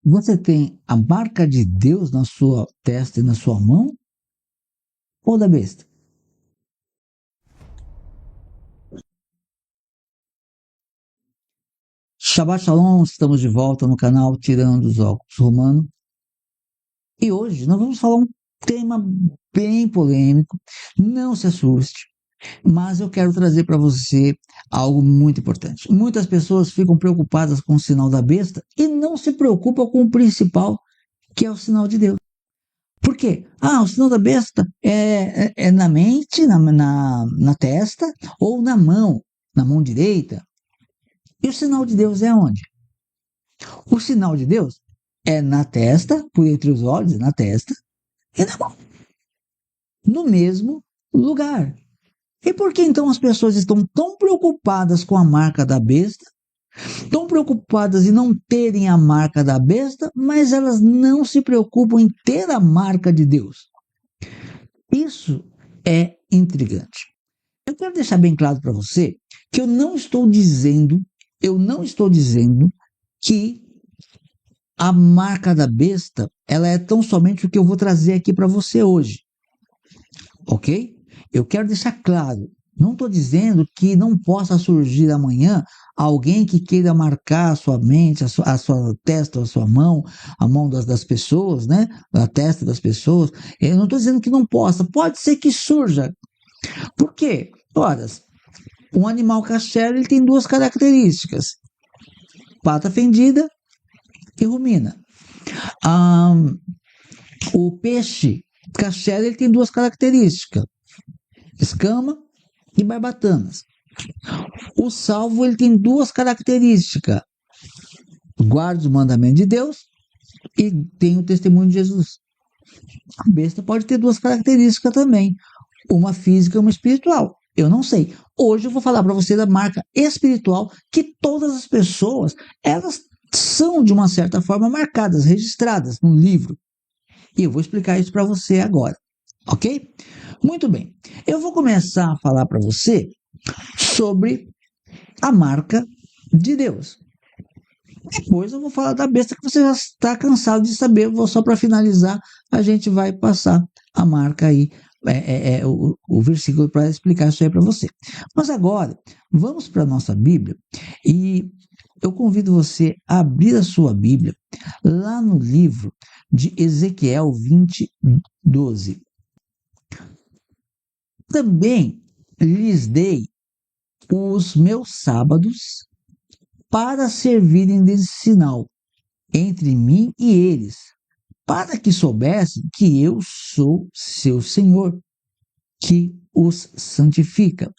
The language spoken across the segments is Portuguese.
Você tem a marca de Deus na sua testa e na sua mão? Ou da besta? Shabbat Shalom, estamos de volta no canal Tirando os Óculos Romano. E hoje nós vamos falar um tema bem polêmico. Não se assuste, mas eu quero trazer para você algo muito importante. Muitas pessoas ficam preocupadas com o sinal da besta e não se preocupam com o principal, que é o sinal de Deus. Por quê? O sinal da besta é na mente, na testa ou na mão direita. E o sinal de Deus é onde? O sinal de Deus é na testa, por entre os olhos, na testa, e na mão. No mesmo lugar. E por que então as pessoas estão tão preocupadas com a marca da besta, tão preocupadas em não terem a marca da besta, mas elas não se preocupam em ter a marca de Deus? Isso é intrigante. Eu quero deixar bem claro para você que eu não estou dizendo que a marca da besta, ela é tão somente o que eu vou trazer aqui para você hoje. Ok? Eu quero deixar claro, não estou dizendo que não possa surgir amanhã alguém que queira marcar a sua mente, a sua testa, a sua mão, a mão das pessoas, né? A testa das pessoas. Eu não estou dizendo que não possa, pode ser que surja. Por quê? Ora, um animal kasher, ele tem duas características: pata fendida e rumina. O peixe kasher, ele tem duas características: escama e barbatanas. O salvo, ele tem duas características: guarda os mandamentos de Deus e tem o testemunho de Jesus. A besta pode ter duas características também, uma física e uma espiritual. Eu não sei. Hoje eu vou falar para você da marca espiritual, que todas as pessoas, elas são de uma certa forma marcadas, registradas num livro. E eu vou explicar isso para você agora, ok? Muito bem. Eu vou começar a falar para você sobre a marca de Deus. Depois eu vou falar da besta, que você já está cansado de saber. Só para finalizar, a gente vai passar a marca aí, o versículo, para explicar isso aí para você. Mas agora, vamos para a nossa Bíblia e eu convido você a abrir a sua Bíblia lá no livro de Ezequiel 20:12. Também lhes dei os meus sábados para servirem de sinal entre mim e eles, para que soubessem que eu sou seu Senhor, que os santifica.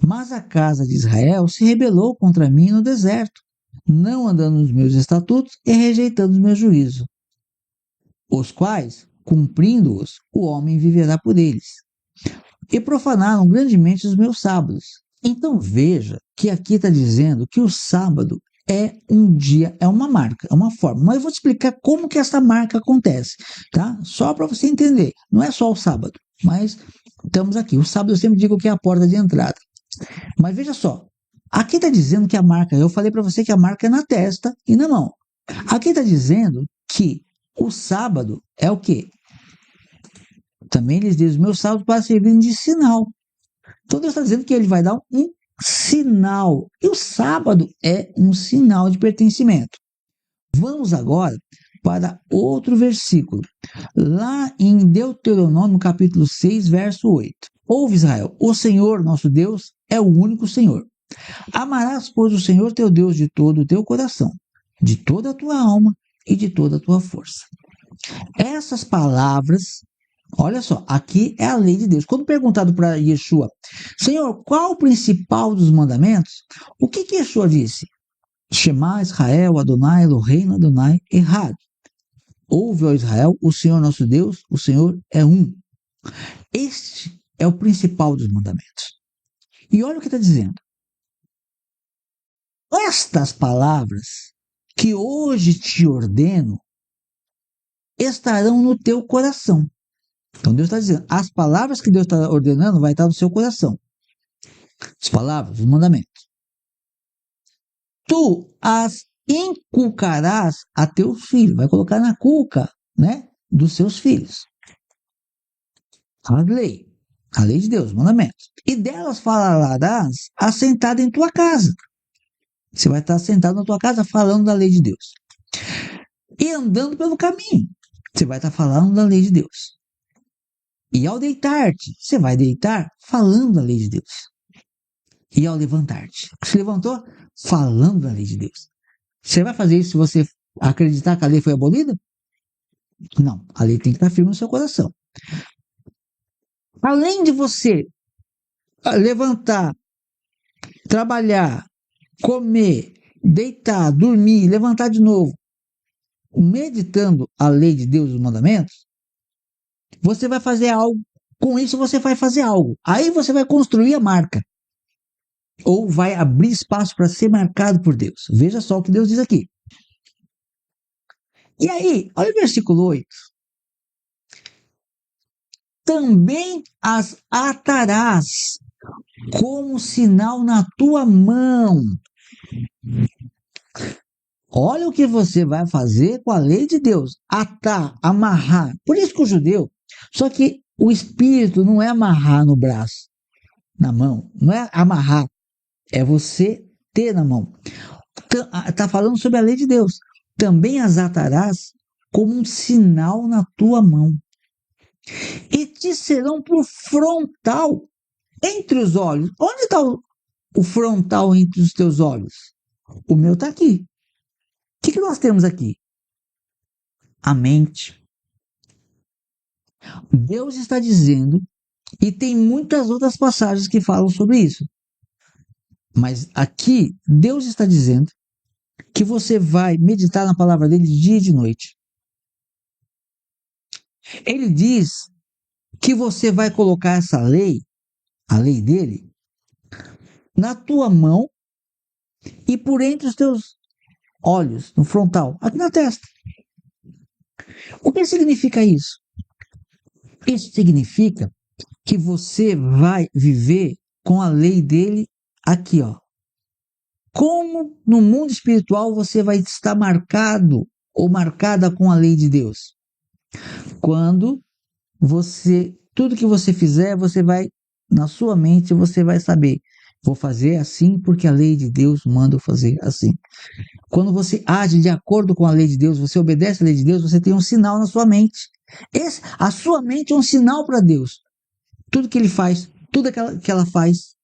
Mas a casa de Israel se rebelou contra mim no deserto, não andando nos meus estatutos e rejeitando os meus juízos, os quais, cumprindo-os, o homem viverá por eles. E profanaram grandemente os meus sábados. Então veja que aqui está dizendo que o sábado é um dia, é uma marca, é uma forma. Mas eu vou te explicar como que essa marca acontece, tá? Só para você entender. Não é só o sábado, mas estamos aqui. O sábado eu sempre digo que é a porta de entrada. Mas veja só, aqui está dizendo que a marca, eu falei para você que a marca é na testa e na mão. Aqui está dizendo que o sábado é o quê? Também lhes diz: meus sábados para servirem de sinal. Então Deus está dizendo que ele vai dar um sinal. E o sábado é um sinal de pertencimento. Vamos agora para outro versículo. Lá em Deuteronômio, capítulo 6, verso 8. Ouve, Israel, o Senhor, nosso Deus, é o único Senhor. Amarás, pois, o Senhor teu Deus de todo o teu coração, de toda a tua alma e de toda a tua força. Essas palavras, olha só, aqui é a lei de Deus. Quando perguntado para Yeshua: Senhor, qual o principal dos mandamentos? O que Yeshua disse? Shema Israel, Adonai Eloheinu, Adonai Echad. Ouve, ó Israel, o Senhor nosso Deus, o Senhor é um. Este é o principal dos mandamentos. E olha o que está dizendo. Estas palavras que hoje te ordeno estarão no teu coração. Então Deus está dizendo, as palavras que Deus está ordenando vai estar no seu coração. As palavras, os mandamentos. Tu as inculcarás a teus filhos. Vai colocar na cuca, né, dos seus filhos. A lei de Deus, os mandamentos. E delas falarás assentado em tua casa. Você vai estar sentado na tua casa falando da lei de Deus. E andando pelo caminho, você vai estar falando da lei de Deus. E ao deitar-te, você vai deitar falando da lei de Deus. E ao levantar-te, se levantou falando da lei de Deus. Você vai fazer isso se você acreditar que a lei foi abolida? Não, a lei tem que estar firme no seu coração. Além de você levantar, trabalhar, comer, deitar, dormir, levantar de novo, meditando a lei de Deus e os mandamentos, você vai fazer algo. Com isso você vai fazer algo. Aí você vai construir a marca. Ou vai abrir espaço para ser marcado por Deus. Veja só o que Deus diz aqui. E aí, olha o versículo 8. Também as atarás como sinal na tua mão. Olha o que você vai fazer com a lei de Deus. Atar, amarrar. Por isso que o judeu, só que o espírito não é amarrar no braço, na mão. Não é amarrar, é você ter na mão. Está falando sobre a lei de Deus. Também as atarás como um sinal na tua mão. E te serão por frontal entre os olhos. Onde está o frontal entre os teus olhos? O meu está aqui. O que nós temos aqui? A mente. Deus está dizendo, e tem muitas outras passagens que falam sobre isso. Mas aqui, Deus está dizendo que você vai meditar na palavra dele de dia e de noite. Ele diz que você vai colocar essa lei, a lei dele, na tua mão e por entre os teus olhos, no frontal, aqui na testa. O que significa isso? Isso significa que você vai viver com a lei dele aqui, ó. Como no mundo espiritual você vai estar marcado ou marcada com a lei de Deus? Quando tudo que você fizer, você vai, na sua mente, você vai saber, vou fazer assim porque a lei de Deus manda eu fazer assim. Quando você age de acordo com a lei de Deus, você obedece a lei de Deus, você tem um sinal na sua mente. A sua mente é um sinal para Deus. Tudo que ele faz, tudo que ela faz,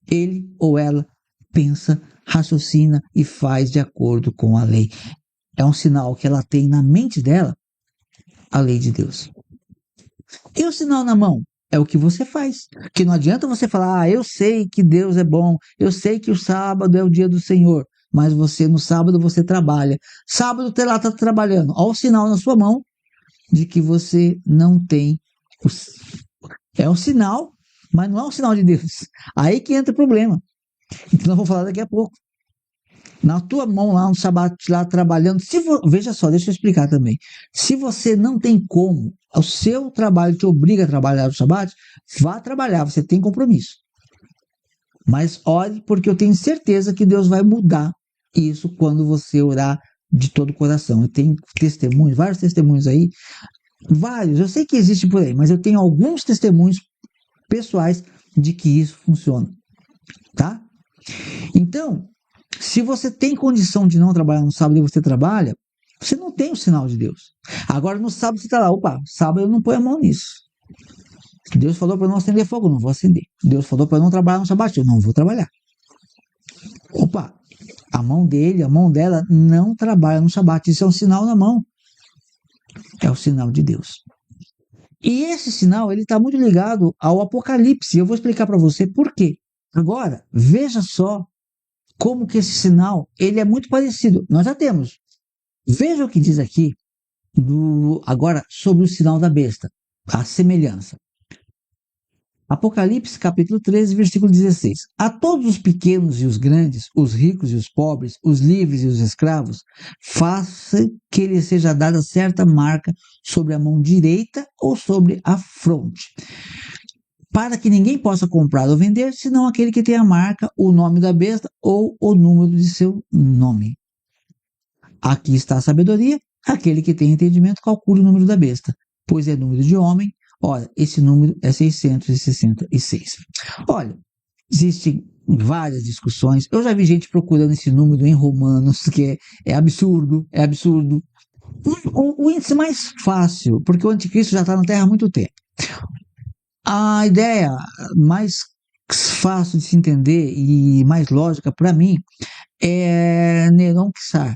ele ou ela pensa, raciocina e faz de acordo com a lei. É um sinal que ela tem na mente dela, a lei de Deus. E o sinal na mão? É o que você faz. Que não adianta você falar, eu sei que Deus é bom, eu sei que o sábado é o dia do Senhor, mas você no sábado você trabalha. Sábado você lá está trabalhando. Olha o sinal na sua mão de que você não tem. É um sinal, mas não é um sinal de Deus. Aí que entra o problema. Que nós vamos falar daqui a pouco. Na tua mão lá no Shabat, lá trabalhando, veja só, deixa eu explicar também. Se você não tem como, o seu trabalho te obriga a trabalhar no Shabat, vá trabalhar, você tem compromisso. Mas ore, porque eu tenho certeza que Deus vai mudar isso quando você orar de todo o coração. Eu tenho testemunhos, vários testemunhos aí, vários, eu sei que existe por aí, mas eu tenho alguns testemunhos pessoais de que isso funciona, tá? Então, se você tem condição de não trabalhar no sábado e você trabalha, você não tem o sinal de Deus. Agora no sábado você está lá, opa, sábado eu não ponho a mão nisso. Deus falou para eu não acender fogo, eu não vou acender. Deus falou para eu não trabalhar no sábado, eu não vou trabalhar. Opa, a mão dele, a mão dela não trabalha no sábado, isso é um sinal na mão. É o sinal de Deus. E esse sinal, ele está muito ligado ao Apocalipse. Eu vou explicar para você por quê. Agora, veja só como que esse sinal, ele é muito parecido. Nós já temos. Veja o que diz aqui, agora, sobre o sinal da besta. A semelhança. Apocalipse, capítulo 13, versículo 16. A todos os pequenos e os grandes, os ricos e os pobres, os livres e os escravos, faça que lhe seja dada certa marca sobre a mão direita ou sobre a fronte, para que ninguém possa comprar ou vender, senão aquele que tem a marca, o nome da besta ou o número de seu nome. Aqui está a sabedoria, aquele que tem entendimento calcule o número da besta, pois é número de homem, ora, esse número é 666. Olha, existem várias discussões, eu já vi gente procurando esse número em Romanos, que é absurdo, é absurdo. O índice mais fácil, porque o anticristo já está na Terra há muito tempo. A ideia mais fácil de se entender e mais lógica para mim é Neron Quissar,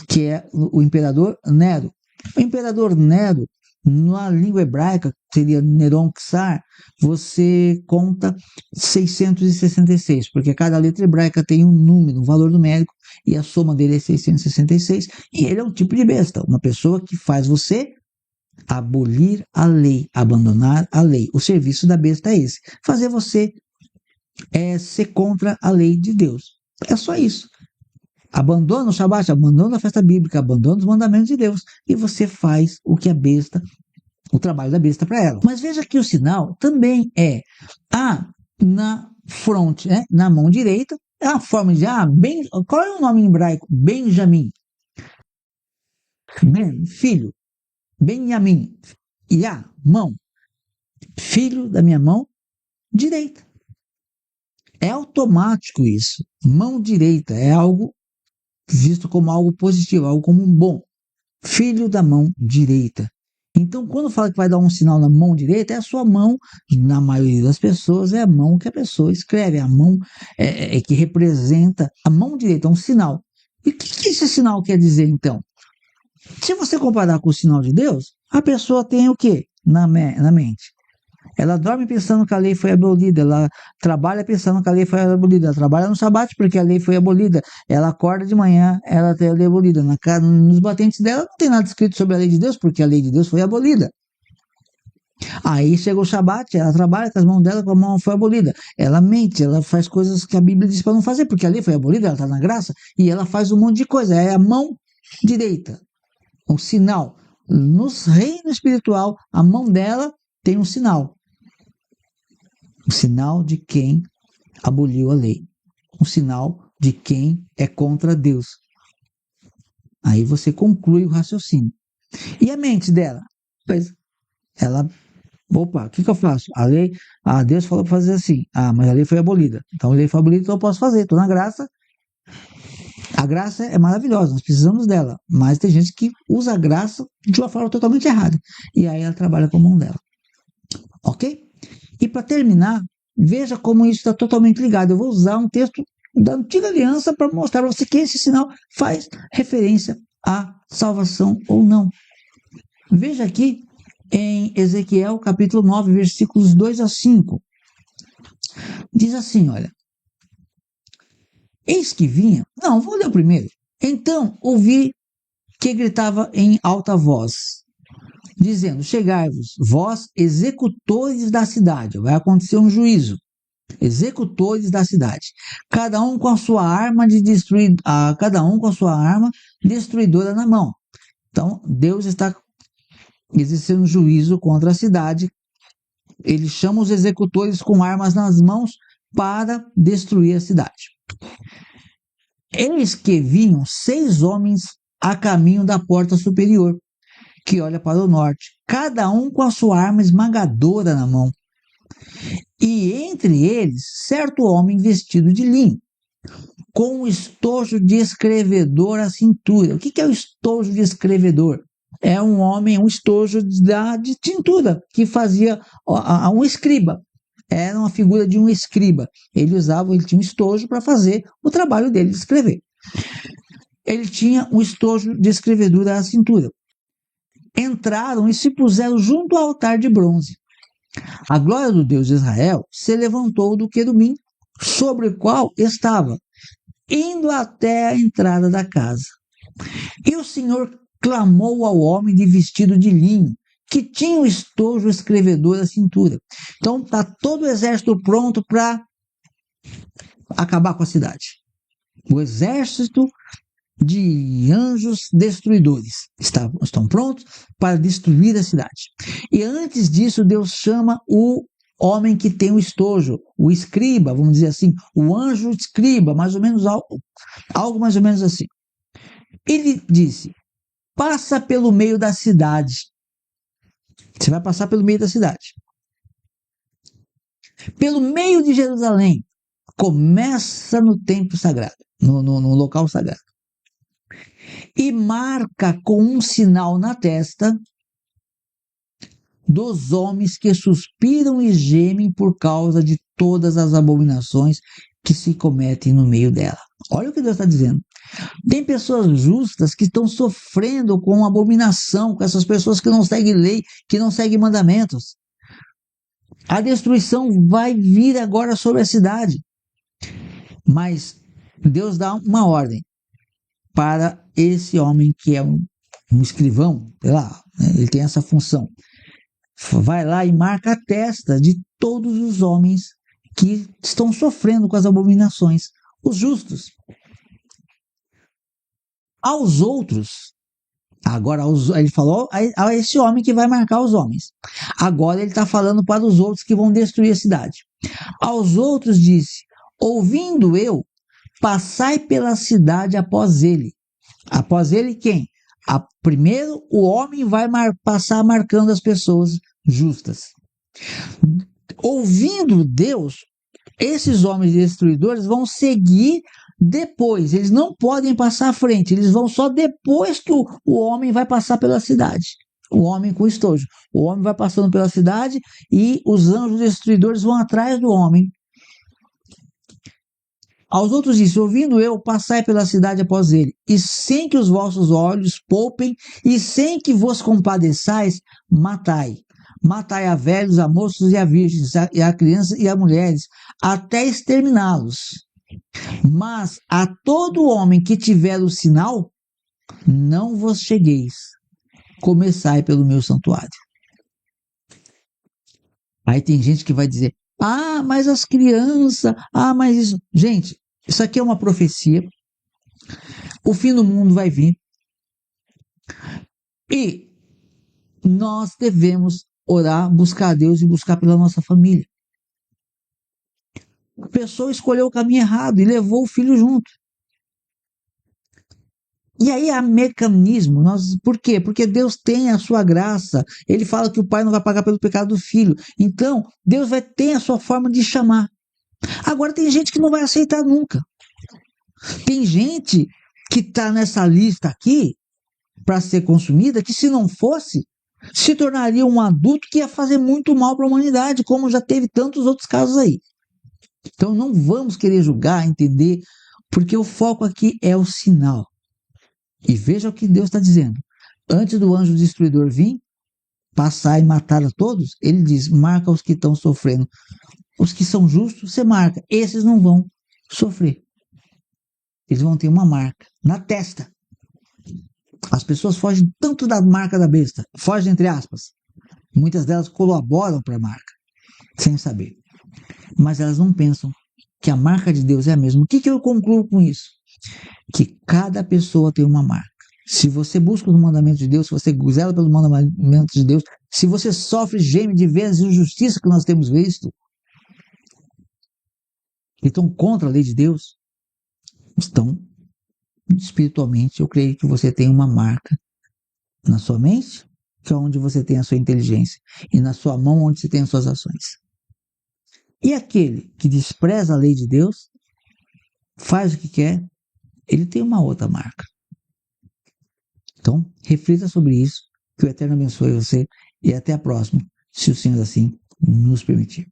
que é o imperador Nero. O imperador Nero, na língua hebraica, seria Neron Quissar, você conta 666, porque cada letra hebraica tem um número, um valor numérico, e a soma dele é 666, e ele é um tipo de besta, uma pessoa que faz você abolir a lei, abandonar a lei. O serviço da besta é esse, fazer você ser contra a lei de Deus. É só isso. Abandona o Shabat, abandona a festa bíblica, abandona os mandamentos de Deus e você faz o que a besta, o trabalho da besta para ela. Mas veja que o sinal também é na fronte, né, na mão direita, é a forma de qual é o nome em hebraico? Benjamim. Ben, filho. Benjamim. Mão. Filho da minha mão direita. É automático isso. Mão direita é algo visto como algo positivo, algo como um bom. Filho da mão direita. Então, quando fala que vai dar um sinal na mão direita, é a sua mão, na maioria das pessoas, é a mão que a pessoa escreve, é a mão que representa a mão direita, é um sinal. E o que esse sinal quer dizer, então? Se você comparar com o sinal de Deus, a pessoa tem o quê na mente? Ela dorme pensando que a lei foi abolida, ela trabalha pensando que a lei foi abolida, ela trabalha no Shabat porque a lei foi abolida, ela acorda de manhã, ela tem a lei abolida, nos batentes dela não tem nada escrito sobre a lei de Deus porque a lei de Deus foi abolida. Aí chega o Shabat, ela trabalha com as mãos dela, com a mão foi abolida, ela mente, ela faz coisas que a Bíblia diz para não fazer porque a lei foi abolida, ela está na graça e ela faz um monte de coisa, é a mão direita, um sinal. No reino espiritual, a mão dela tem um sinal. Um sinal de quem aboliu a lei. Um sinal de quem é contra Deus. Aí você conclui o raciocínio. E a mente dela? Pois ela, opa, o que eu faço? A lei, Deus falou para fazer assim. Mas a lei foi abolida. Então a lei foi abolida, então eu posso fazer. Estou na graça. A graça é maravilhosa, nós precisamos dela. Mas tem gente que usa a graça de uma forma totalmente errada. E aí ela trabalha com a mão dela. Ok? E para terminar, veja como isso está totalmente ligado. Eu vou usar um texto da Antiga Aliança para mostrar para você que esse sinal faz referência à salvação ou não. Veja aqui em Ezequiel capítulo 9, versículos 2 a 5. Diz assim, olha. Eis que vinha... Não, vou ler o primeiro. Então ouvi que gritava em alta voz, dizendo, chegai-vos, vós, executores da cidade. Vai acontecer um juízo. Executores da cidade. Cada um com a sua arma destruidora na mão. Então, Deus está exercendo juízo contra a cidade. Ele chama os executores com armas nas mãos para destruir a cidade. Eis que vinham 6 homens a caminho da porta superior, que olha para o norte, cada um com a sua arma esmagadora na mão. E entre eles, certo homem vestido de linho, com um estojo de escrevedor à cintura. O que é o estojo de escrevedor? É um homem, um estojo de tintura, que fazia um escriba. Era uma figura de um escriba. Ele tinha um estojo para fazer o trabalho dele de escrever. Ele tinha um estojo de escrevedura à cintura. Entraram e se puseram junto ao altar de bronze. A glória do Deus de Israel se levantou do querubim, sobre o qual estava, indo até a entrada da casa. E o Senhor clamou ao homem de vestido de linho, que tinha o estojo escrevedor à cintura. Então está todo o exército pronto para acabar com a cidade. O exército de anjos destruidores estão prontos para destruir a cidade. E antes disso, Deus chama o homem que tem o estojo, o escriba, vamos dizer assim, o anjo escriba, mais ou menos algo mais ou menos assim. Ele disse: passa pelo meio da cidade. Você vai passar pelo meio da cidade. Pelo meio de Jerusalém. Começa no templo sagrado, no local sagrado. E marca com um sinal na testa dos homens que suspiram e gemem por causa de todas as abominações que se cometem no meio dela. Olha o que Deus está dizendo. Tem pessoas justas que estão sofrendo com abominação, com essas pessoas que não seguem lei, que não seguem mandamentos. A destruição vai vir agora sobre a cidade. Mas Deus dá uma ordem para esse homem que é um escrivão, sei lá, ele tem essa função. Vai lá e marca a testa de todos os homens que estão sofrendo com as abominações, os justos. Aos outros, agora ele falou a esse homem que vai marcar os homens. Agora ele está falando para os outros que vão destruir a cidade. Aos outros disse: ouvindo eu, passai pela cidade após ele. Após ele quem? Primeiro o homem vai passar marcando as pessoas justas. Ouvindo Deus, esses homens destruidores vão seguir depois. Eles não podem passar à frente. Eles vão só depois que o homem vai passar pela cidade. O homem com estojo. O homem vai passando pela cidade e os anjos destruidores vão atrás do homem. Aos outros disse: ouvindo eu, passai pela cidade após ele, e sem que os vossos olhos poupem, e sem que vos compadeçais, matai. Matai a velhos, a moços e a virgens, e a crianças e a mulheres, até exterminá-los. Mas a todo homem que tiver o sinal, não vos chegueis. Começai pelo meu santuário. Aí tem gente que vai dizer: ah, mas as crianças, ah, mas isso. Gente, isso aqui é uma profecia. O fim do mundo vai vir. E nós devemos orar, buscar a Deus e buscar pela nossa família. A pessoa escolheu o caminho errado e levou o filho junto. E aí há mecanismo. Por quê? Porque Deus tem a sua graça. Ele fala que o pai não vai pagar pelo pecado do filho. Então, Deus vai ter a sua forma de chamar. Agora, tem gente que não vai aceitar nunca. Tem gente que está nessa lista aqui para ser consumida, que se não fosse, se tornaria um adulto que ia fazer muito mal para a humanidade, como já teve tantos outros casos aí. Então não vamos querer julgar, entender, porque o foco aqui é o sinal. E veja o que Deus está dizendo. Antes do anjo destruidor vir, passar e matar a todos, ele diz: marca os que estão sofrendo. Os que são justos, você marca. Esses não vão sofrer. Eles vão ter uma marca na testa. As pessoas fogem tanto da marca da besta, fogem entre aspas. Muitas delas colaboram para a marca, sem saber. Mas elas não pensam que a marca de Deus é a mesma. O que eu concluo com isso? Que cada pessoa tem uma marca. Se você busca os mandamentos de Deus, se você zela pelo mandamento de Deus, se você sofre, geme de ver as injustiças que nós temos visto, que estão contra a lei de Deus, estão espiritualmente, eu creio que você tem uma marca na sua mente, que é onde você tem a sua inteligência, e na sua mão, onde você tem as suas ações. E aquele que despreza a lei de Deus, faz o que quer, ele tem uma outra marca. Então, reflita sobre isso, que o Eterno abençoe você, e até a próxima, se o Senhor assim nos permitir.